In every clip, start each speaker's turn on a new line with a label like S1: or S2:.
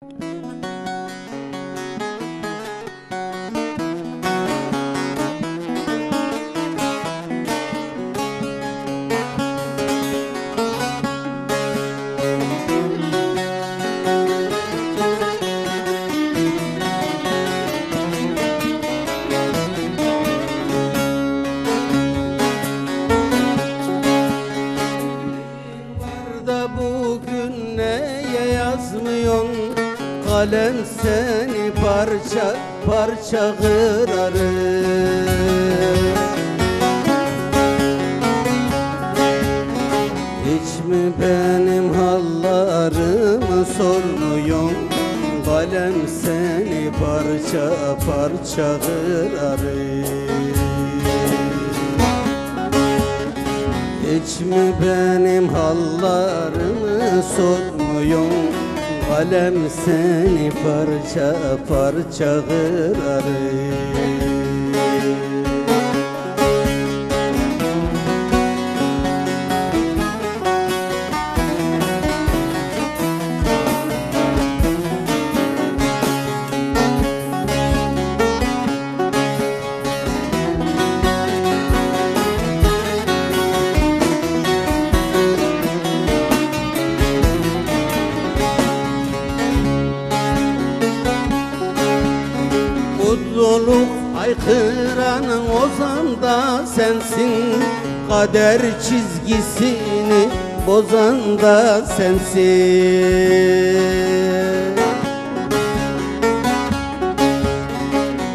S1: Bugün neye yazmıyorsun? Kalem seni parça parça kırarım. Hiç mi benim hallarımı sormuyorsun? Kalem seni parça parça kırarım. Hiç mi benim hallarımı sormuyorsun? Kalem seni parça parça kırarım. Mutluluk aykıranın ozan da sensin, kader çizgisini bozan da sensin.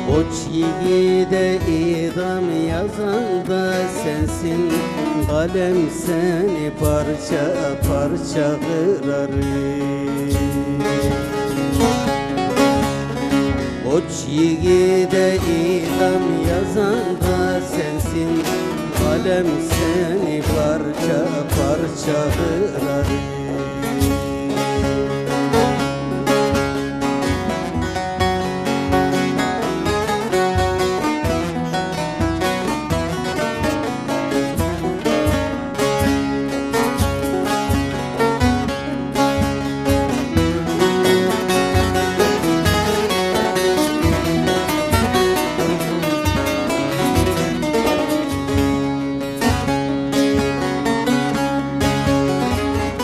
S1: Koç yiğide idam yazan da sensin, kalem seni parça parça kırarım. Koç yiğide idam yazan da sensin, kalem seni parça parça kırarım.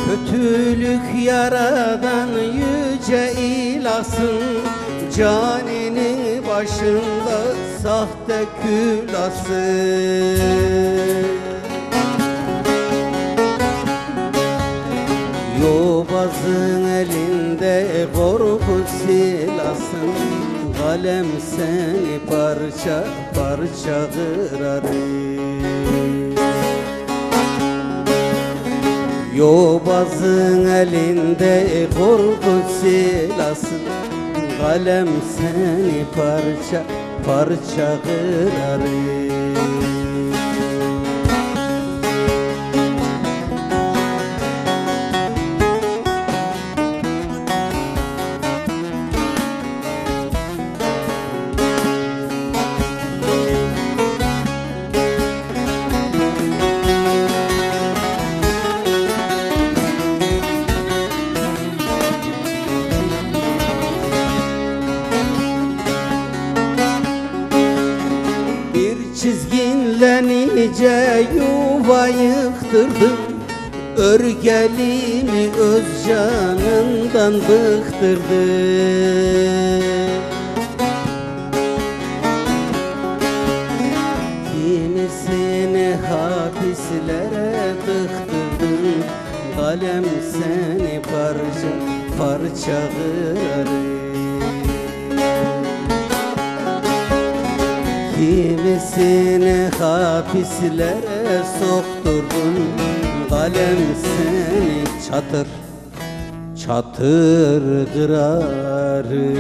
S1: Kötülük yaradan yüce ilahsın, caninin başında sahte külası. Yobazın elinde korku silasın, kalem seni parça parça kırarım. Yobazın elinde korku silasın, kalem seni parça parça kırarım. Çizginle nice yuva yıktırdım, örgelimi öz canından bıktırdım. Kimisini hapislere tıktırdım, kalem seni parça parça kırarım. Kimisini hapislere sokturdun, kalem seni çatır çatır kırarım.